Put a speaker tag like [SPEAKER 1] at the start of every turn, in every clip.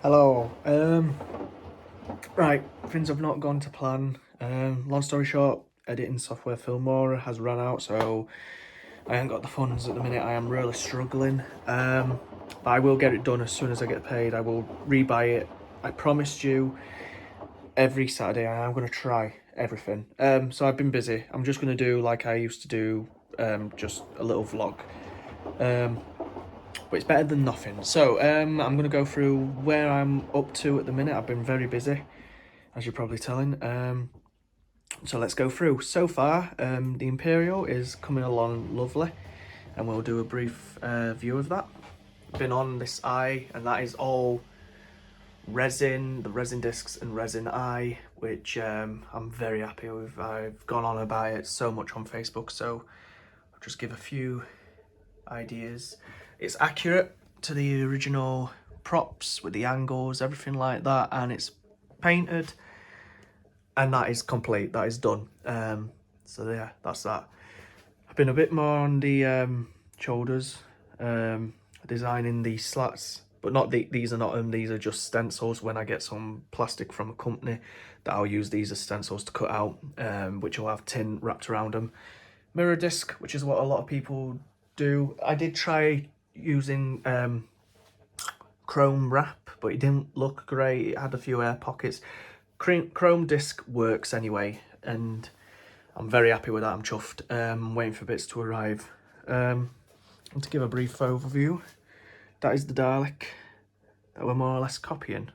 [SPEAKER 1] Hello. Right, things have not gone to plan. Long story short, editing software Filmora has run out, so I haven't got the funds at the minute. I am really struggling. But I will get it done as soon as I get paid. I will rebuy it. I promised you every Saturday, and I'm gonna try everything. So I've been busy. I'm just gonna do like I used to do, just a little vlog. But it's better than nothing. So I'm going to go through where I'm up to at the minute. I've been very busy, as you're probably telling. So let's go through. So far, the Imperial is coming along lovely, and we'll do a brief view of that. Been on this eye, and that is all resin, the resin discs and resin eye, which I'm very happy with. I've gone on about it so much on Facebook, so I'll just give a few ideas. It's accurate to the original props with the angles, everything like that, and it's painted, and that is complete. That is done. So yeah, that's that. I've been a bit more on the shoulders, designing the slats, but not these are not them. These are just stencils. When I get some plastic from a company, that I'll use these as stencils to cut out, which will have tin wrapped around them. Mirror disc, which is what a lot of people do. I did try using chrome wrap, but it didn't look great. It had a few air pockets. Chrome disc works anyway, and I'm very happy with that. I'm chuffed. I'm waiting for bits to arrive. And to give a brief overview, that is the Dalek that we're more or less copying,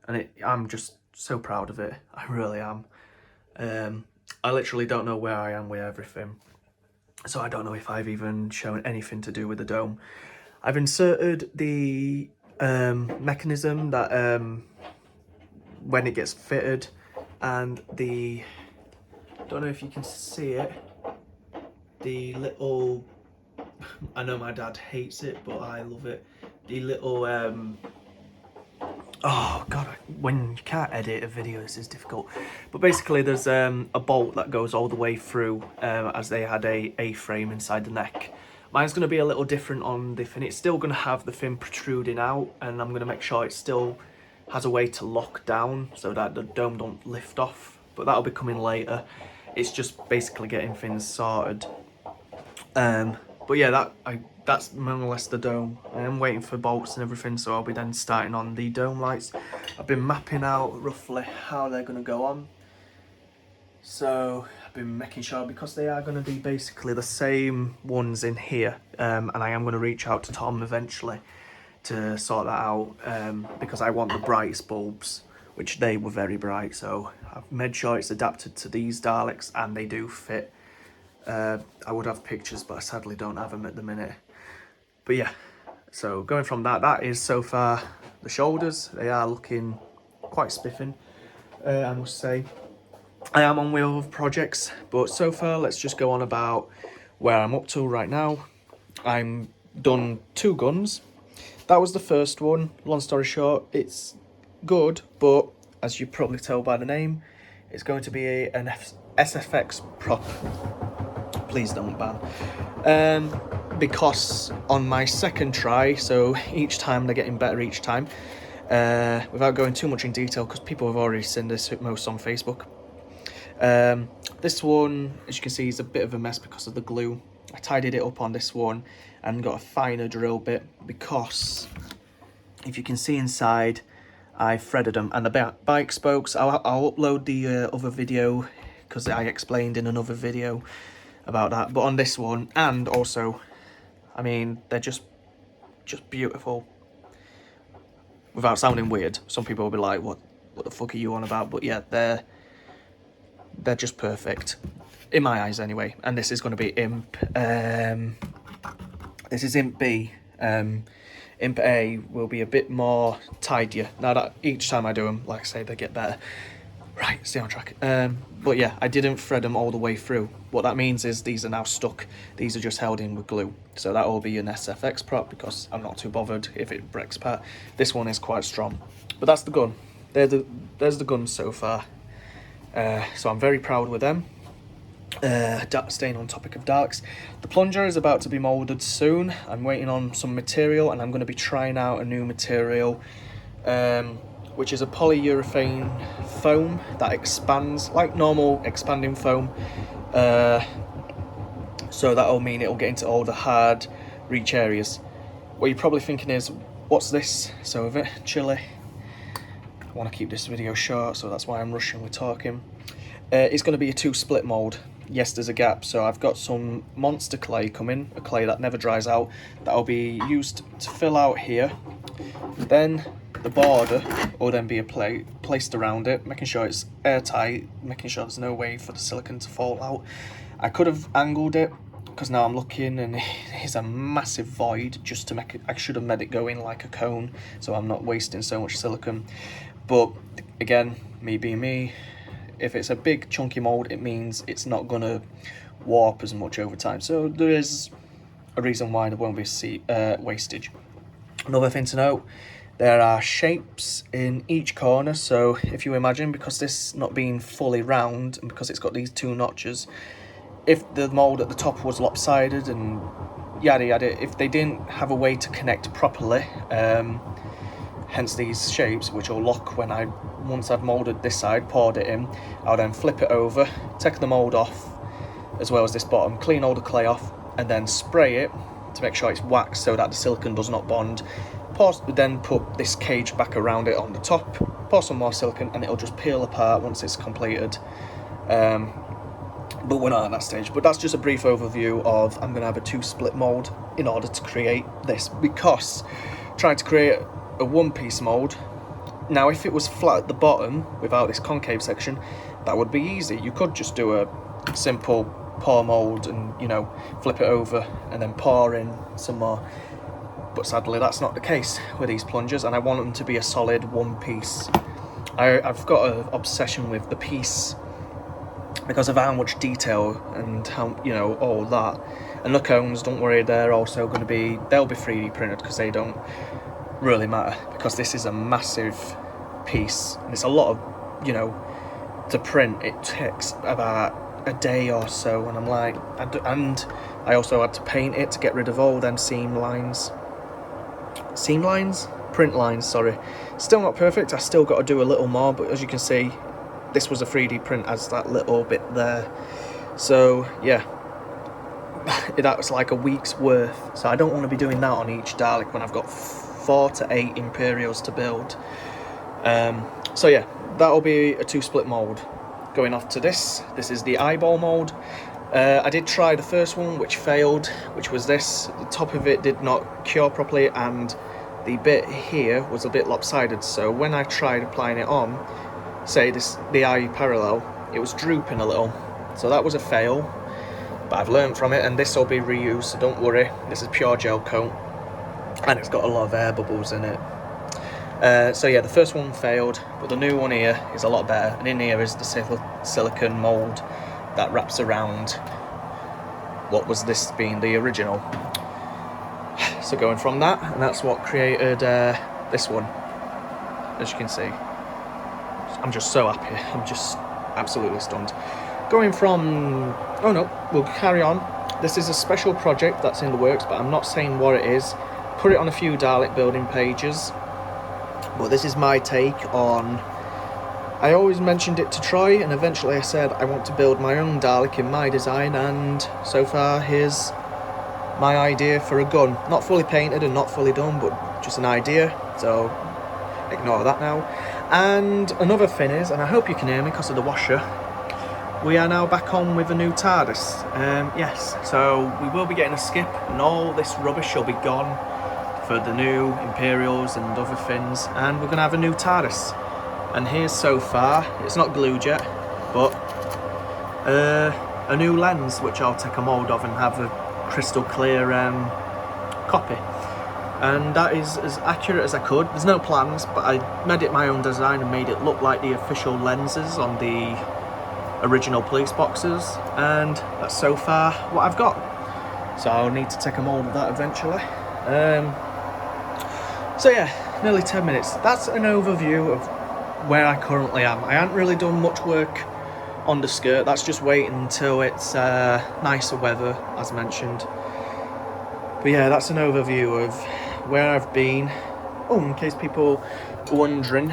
[SPEAKER 1] and I'm just so proud of it. I really am. I literally don't know where I am with everything, so I don't know if I've even shown anything to do with the dome. I've inserted the mechanism that when it gets fitted, and the, don't know if you can see it, the little, I know my dad hates it, but I love it, the little oh god, when you can't edit a video this is difficult, but basically there's a bolt that goes all the way through, as they had a A-frame inside the neck. Mine's going to be a little different on the fin. It's still going to have the fin protruding out, and I'm going to make sure it still has a way to lock down so that the dome don't lift off, but that'll be coming later. It's just basically getting things sorted. But yeah, that's more or less the dome. I am waiting for bolts and everything, so I'll be then starting on the dome lights. I've been mapping out roughly how they're going to go on. So I've been making sure, because they are going to be basically the same ones in here, and I am going to reach out to Tom eventually to sort that out, because I want the brightest bulbs, which they were very bright, so I've made sure it's adapted to these Daleks, and they do fit. I would have pictures, but I sadly don't have them at the minute. But yeah, so going from that is so far the shoulders. They are looking quite spiffing, I must say. I am on with other projects, but so far let's just go on about where I'm up to right now. I'm done 2 guns. That was the first one. Long story short, it's good, but as you probably tell by the name, it's going to be an SFX prop. Please don't ban. Because on my second try, so each time they're getting better each time, without going too much in detail, because people have already seen this most on Facebook. This one, as you can see, is a bit of a mess because of the glue. I tidied it up on this one and got a finer drill bit, because if you can see inside, I threaded them, and the bike spokes, I'll upload the other video, because I explained in another video about that. But on this one, and also, I mean, they're just beautiful. Without sounding weird, some people will be like, what the fuck are you on about? But yeah, they're just perfect in my eyes anyway. And this is going to be Imp. This is Imp B. Imp A will be a bit more tidier. Now that each time I do them, like I say, they get better. Right, stay on track. But yeah, I didn't thread them all the way through. What that means is these are now stuck. These are just held in with glue. So that will be an SFX prop, because I'm not too bothered if it breaks apart. This one is quite strong. But that's the gun. There's the guns so far. So I'm very proud with them. Staying on topic of Daleks, the plunger is about to be moulded soon. I'm waiting on some material, and I'm going to be trying out a new material which is a polyurethane foam that expands like normal expanding foam. So that'll mean it'll get into all the hard reach areas. What you're probably thinking is, what's this? So eventually, I want to keep this video short, so that's why I'm rushing with talking. It's going to be a 2-split mould. Yes, there's a gap, so I've got some monster clay coming, a clay that never dries out, that'll be used to fill out here. Then the border will then be placed around it, making sure it's airtight, making sure there's no way for the silicone to fall out. I could have angled it, because now I'm looking and it's a massive void just to make it. I should have made it go in like a cone, so I'm not wasting so much silicone. But again, me being me, if it's a big chunky mould, it means it's not going to warp as much over time. So there is a reason why there won't be wastage. Another thing to note, there are shapes in each corner. So if you imagine, because this not being fully round and because it's got these 2 notches, if the mould at the top was lopsided and yada yada, if they didn't have a way to connect properly, hence these shapes, which will lock when once I've moulded this side, poured it in, I'll then flip it over, take the mould off, as well as this bottom, clean all the clay off, and then spray it to make sure it's waxed so that the silicone does not bond. Then put this cage back around it on the top, pour some more silicone, and it'll just peel apart once it's completed. But we're not at that stage. But that's just a brief overview of, I'm going to have a 2-split mould in order to create this, because trying to create a 1-piece mould, now if it was flat at the bottom without this concave section, that would be easy. You could just do a simple pour mould and, you know, flip it over and then pour in some more. But sadly that's not the case with these plungers, and I want them to be a solid 1-piece. I've got an obsession with the piece because of how much detail and how, you know, all that. And the cones, don't worry, they'll be 3D printed, because they don't really matter, because this is a massive piece and it's a lot of, you know, to print. It takes about a day or so, and I'm like, and I also had to paint it to get rid of all them print lines, sorry. Still not perfect, I still got to do a little more, but as you can see, this was a 3D print as that little bit there. So yeah, that was like a week's worth. So I don't want to be doing that on each Dalek when I've got 4 to 8 Imperials to build. So yeah, that'll be a 2-split mould. Going off to this is the eyeball mould. I did try the first one, which failed, which was this. The top of it did not cure properly, and the bit here was a bit lopsided. So when I tried applying it on, say the eye parallel, it was drooping a little. So that was a fail, but I've learned from it, and this will be reused, so don't worry. This is pure gel coat, and it's got a lot of air bubbles in it. So yeah, the first one failed, but the new one here is a lot better. And in here is the silicone mould that wraps around what was this being the original. So going from that, and that's what created this one, as you can see. I'm just so happy, I'm just absolutely stunned. Going from, oh no, we'll carry on. This is a special project that's in the works, but I'm not saying what it is. Put it on a few Dalek building pages, but this is my take on, I always mentioned it to Troy, and eventually I said I want to build my own Dalek in my design, and so far here's my idea for a gun. Not fully painted and not fully done, but just an idea, so ignore that now. And another thing is, and I hope you can hear me because of the washer, we are now back on with a new TARDIS. Yes, so we will be getting a skip, and all this rubbish will be gone for the new Imperials and other things, and we're going to have a new TARDIS. And here's so far, it's not glued yet, but a new lens which I'll take a mould of and have a crystal clear copy. And that is as accurate as I could. There's no plans, but I made it my own design and made it look like the official lenses on the original police boxes, and that's so far what I've got. So I'll need to take a mould of that eventually. So yeah, nearly 10 minutes. That's an overview of where I currently am. I haven't really done much work on the skirt. That's just waiting until it's nicer weather, as mentioned. But yeah, that's an overview of where I've been, Oh, in case people are wondering,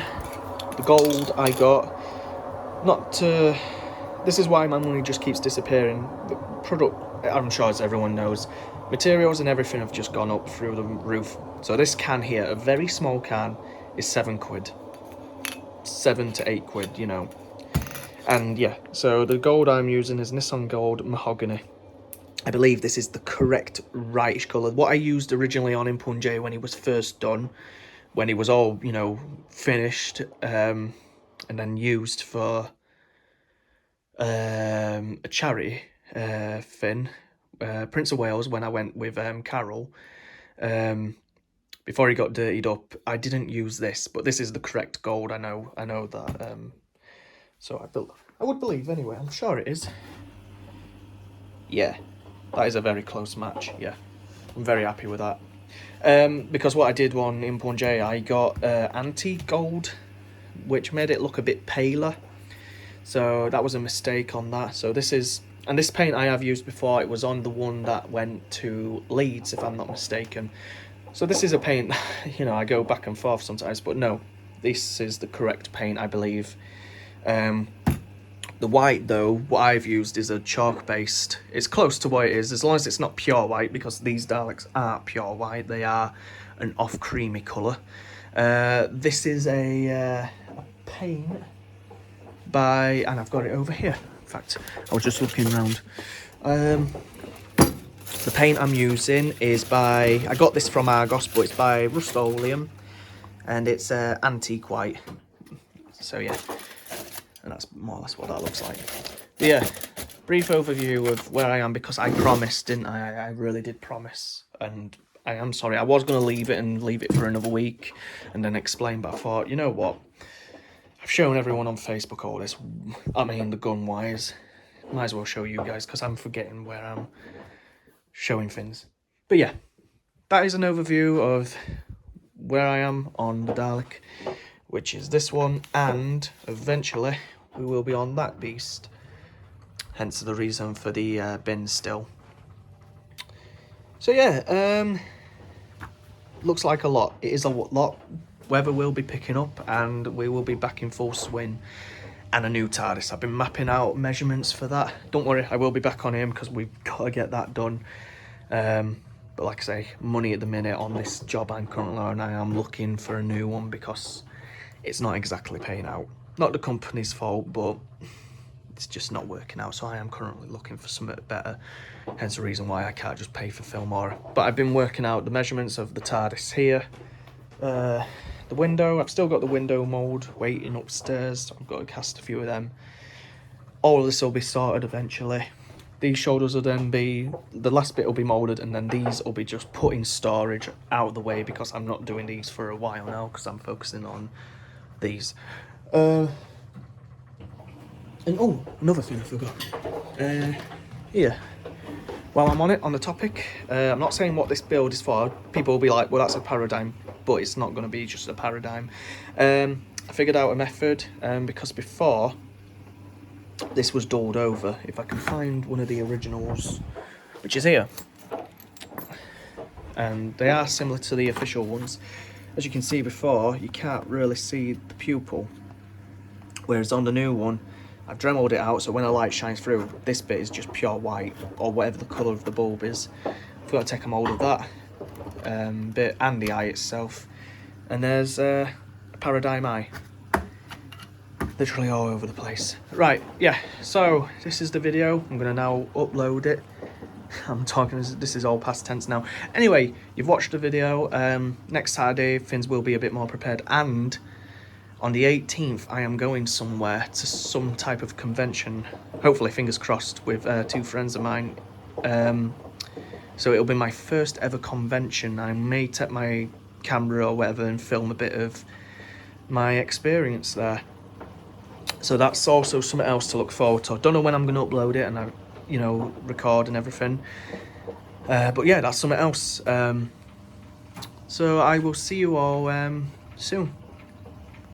[SPEAKER 1] the gold I got, this is why my money just keeps disappearing. The product, I'm sure as everyone knows, materials and everything have just gone up through the roof. So this can here, a very small can, is £7. 7 to 8 quid, you know. And yeah, so the gold I'm using is Nissan Gold Mahogany. I believe this is the correct rightish colour. What I used originally on IMP As Eye when he was first done, when he was all, you know, finished, and then used for a charity thing, Prince of Wales, when I went with Carol, before he got dirtied up, I didn't use this, but this is the correct gold. I know that. So I would believe anyway. I'm sure it is. Yeah, that is a very close match. Yeah, I'm very happy with that. Because what I did on IMP As Eye, I got anti-gold, which made it look a bit paler. So that was a mistake on that. So this is, and this paint I have used before, it was on the one that went to Leeds, if I'm not mistaken. So this is a paint, you know, I go back and forth sometimes, but no, this is the correct paint, I believe. The white, though, what I've used is a chalk-based. It's close to what it is, as long as it's not pure white, because these Daleks aren't pure white. They are an off-creamy colour. This is a paint by, and I've got it over here. In fact, I was just looking around. The paint I'm using is by, I got this from Argos, but it's by Rust-Oleum, and it's antique white. So yeah, and that's more or less what that looks like. But yeah, brief overview of where I am, because I promised, didn't I? I really did promise, and I am sorry. I was going to leave it for another week and then explain, but I thought, you know what? I've shown everyone on Facebook all this. I mean, the gun wise. Might as well show you guys, because I'm forgetting where I'm showing things. But yeah, that is an overview of where I am on the Dalek, which is this one, and eventually we will be on that beast. Hence the reason for the bin still. So yeah, looks like a lot. It is a lot. Weather will be picking up and we will be back in full swing. And a new TARDIS. I've been mapping out measurements for that. Don't worry, I will be back on him because we've got to get that done. But like I say, money at the minute on this job I'm currently on, I am looking for a new one because it's not exactly paying out. Not the company's fault, but it's just not working out. So I am currently looking for something better. Hence the reason why I can't just pay for Filmora. But I've been working out the measurements of the TARDIS here. The window, I've still got the window mould waiting upstairs. I've got to cast a few of them. All of this will be sorted eventually. These shoulders will then be, the last bit will be moulded, and then these will be just put in storage out of the way, because I'm not doing these for a while now, because I'm focusing on these. And oh, another thing I forgot. Here, while I'm on it, on the topic, I'm not saying what this build is for. People will be like, well, that's a paradigm, but it's not going to be just a paradigm. I figured out a method, because before, this was dulled over. If I can find one of the originals, which is here. And they are similar to the official ones. As you can see before, you can't really see the pupil. Whereas on the new one, I've Dremeled it out, so when a light shines through, this bit is just pure white, or whatever the colour of the bulb is. I've got to take a mould of that bit, and the eye itself. And there's a paradigm eye. Literally all over the place. Right, yeah, so this is the video. I'm going to now upload it. I'm talking, this is all past tense now. Anyway, you've watched the video. Next Saturday, things will be a bit more prepared, and on the 18th, I am going somewhere to some type of convention, hopefully, fingers crossed, with two friends of mine. So it'll be my first ever convention. I may take my camera or whatever and film a bit of my experience there. So that's also something else to look forward to. I don't know when I'm going to upload it and I, you know, record and everything. But yeah, that's something else. So I will see you all soon.